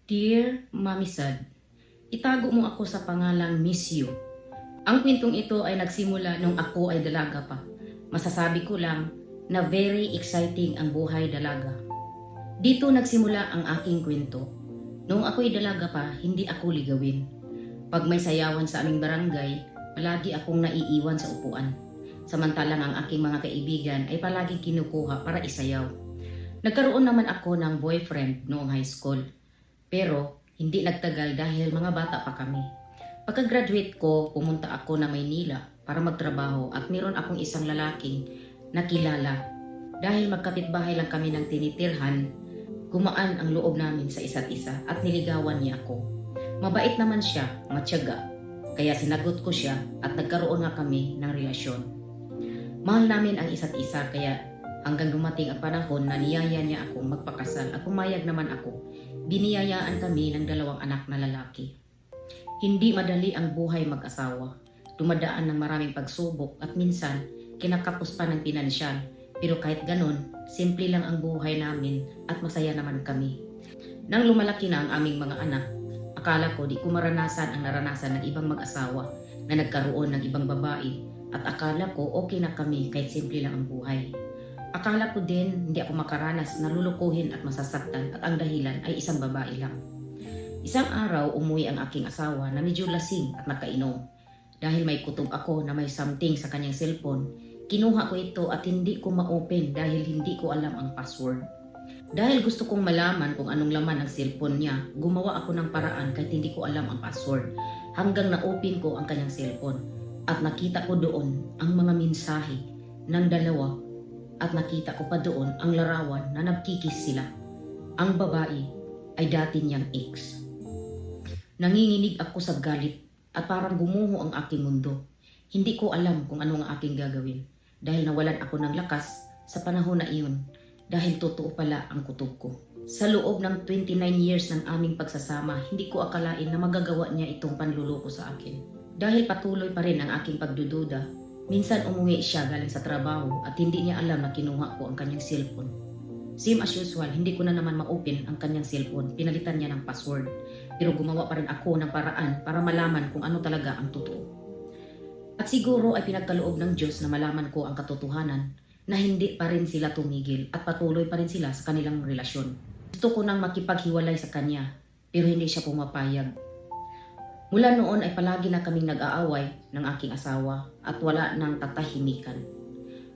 Dear Mami Sad, itago mo ako sa pangalang Miss You. Ang kwentong ito ay nagsimula nung ako ay dalaga pa. Masasabi ko lang na very exciting ang buhay dalaga. Dito nagsimula ang aking kwento. Nung ako'y dalaga pa, hindi ako ligawin. Pag may sayawan sa aming barangay, palagi akong naiiwan sa upuan. Samantalang ang aking mga kaibigan ay palagi kinukuha para isayaw. Nagkaroon naman ako ng boyfriend noong high school. Pero hindi nagtagal dahil mga bata pa kami. Pagka-graduate ko, pumunta ako na Maynila para magtrabaho at meron akong isang lalaking nakilala. Dahil magkapitbahay lang kami ng tinitirhan, gumaan ang loob namin sa isa't isa at niligawan niya ako. Mabait naman siya, matyaga. Kaya sinagot ko siya at nagkaroon nga kami ng relasyon. Mahal namin ang isa't isa kaya hanggang dumating ang panahon na niyaya niya akong magpakasal at pumayag naman ako. Biniyayaan kami ng 2 anak na lalaki. Hindi madali ang buhay mag-asawa. Dumadaan ng maraming pagsubok at minsan kinakapos pa ng pinansyal. Pero kahit ganon, simple lang ang buhay namin at masaya naman kami. Nang lumalaki na ang aming mga anak, akala ko di ko maranasan ang naranasan ng ibang mag-asawa na nagkaroon ng ibang babae at akala ko okay na kami kahit simple lang ang buhay. Akala ko din hindi ako makaranas na lulukuhin at masasaktan at ang dahilan ay isang babae lang. Isang araw umuwi ang aking asawa na medyo lasing at nakainom. Dahil may kutob ako na may something sa kanyang cellphone, kinuha ko ito at hindi ko ma-open dahil hindi ko alam ang password. Dahil gusto kong malaman kung anong laman ng cellphone niya, gumawa ako ng paraan kahit hindi ko alam ang password hanggang na-open ko ang kanyang cellphone at nakita ko doon ang mga mensahe ng dalawa. At nakita ko pa doon ang larawan na nagkikis sila. Ang babae ay dati niyang ex. Nanginginig ako sa galit at parang gumuho ang aking mundo. Hindi ko alam kung ano ang aking gagawin dahil nawalan ako ng lakas sa panahon na iyon dahil totoo pala ang kutob ko. Sa loob ng 29 years ng aming pagsasama, hindi ko akalain na magagawa niya itong panluloko sa akin. Dahil patuloy pa rin ang aking pagdududa, minsan umuwi siya galing sa trabaho at hindi niya alam na kinuha ko ang kanyang cellphone. Same as usual, hindi ko na naman ma-open ang kanyang cellphone. Pinalitan niya ng password. Pero gumawa pa rin ako ng paraan para malaman kung ano talaga ang totoo. At siguro ay pinagkaloob ng Diyos na malaman ko ang katotohanan na hindi pa rin sila tumigil at patuloy pa rin sila sa kanilang relasyon. Gusto ko nang makipaghiwalay sa kanya pero hindi siya pumapayag. Mula noon ay palagi na kaming nag-aaway ng aking asawa at wala nang tatahimikan.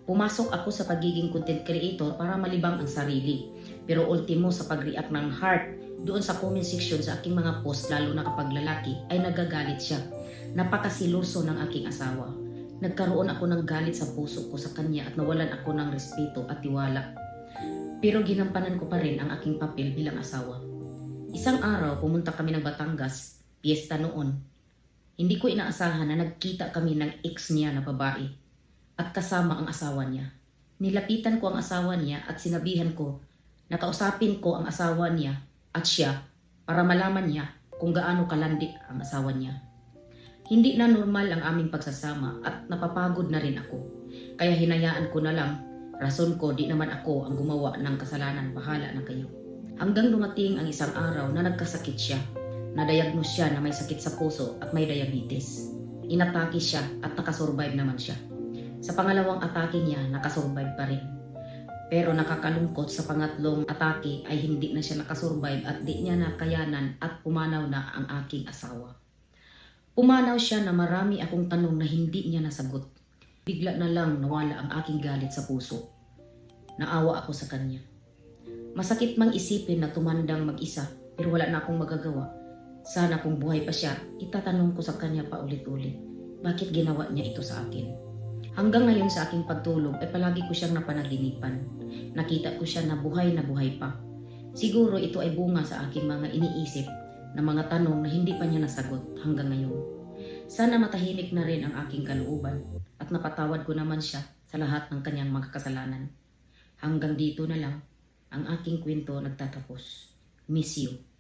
Pumasok ako sa pagiging content creator para malibang ang sarili. Pero ultimo sa pag-react ng heart doon sa comment section sa aking mga post lalo na kapag lalaki ay nagagalit siya. Napakasiloso ng aking asawa. Nagkaroon ako ng galit sa puso ko sa kanya at nawalan ako ng respeto at tiwala. Pero ginampanan ko pa rin ang aking papel bilang asawa. Isang araw pumunta kami ng Batangas. Piyesta noon. Hindi ko inaasahan na nagkita kami ng ex niya na babae at kasama ang asawa niya. Nilapitan ko ang asawa niya at sinabihan ko na kausapin ko ang asawa niya at siya para malaman niya kung gaano kalandi ang asawa niya. Hindi na normal ang aming pagsasama at napapagod na rin ako. Kaya hinayaan ko na lang, rason ko di naman ako ang gumawa ng kasalanan, bahala na kayo. Hanggang dumating ang isang araw na nagkasakit siya. Na-diagnose siya na may sakit sa puso at may diabetes. Inatake siya at nakasurvive naman siya. Sa pangalawang atake niya, nakasurvive pa rin. Pero nakakalungkot sa pangatlong atake ay hindi na siya nakasurvive at di niya nakayanan at pumanaw na ang aking asawa. Pumanaw siya na marami akong tanong na hindi niya nasagot. Bigla na lang nawala ang aking galit sa puso. Naawa ako sa kanya. Masakit mang isipin na tumandang mag-isa pero wala na akong magagawa. Sana kung buhay pa siya, itatanong ko sa kanya pa ulit-ulit, bakit ginawa niya ito sa akin? Hanggang ngayon sa aking pagtulog ay palagi ko siyang napanaginipan. Nakita ko siya na buhay pa. Siguro ito ay bunga sa aking mga iniisip na mga tanong na hindi pa niya nasagot hanggang ngayon. Sana matahimik na rin ang aking kalooban at napatawad ko naman siya sa lahat ng kanyang mga kasalanan. Hanggang dito na lang ang aking kwento nagtatapos. Miss you.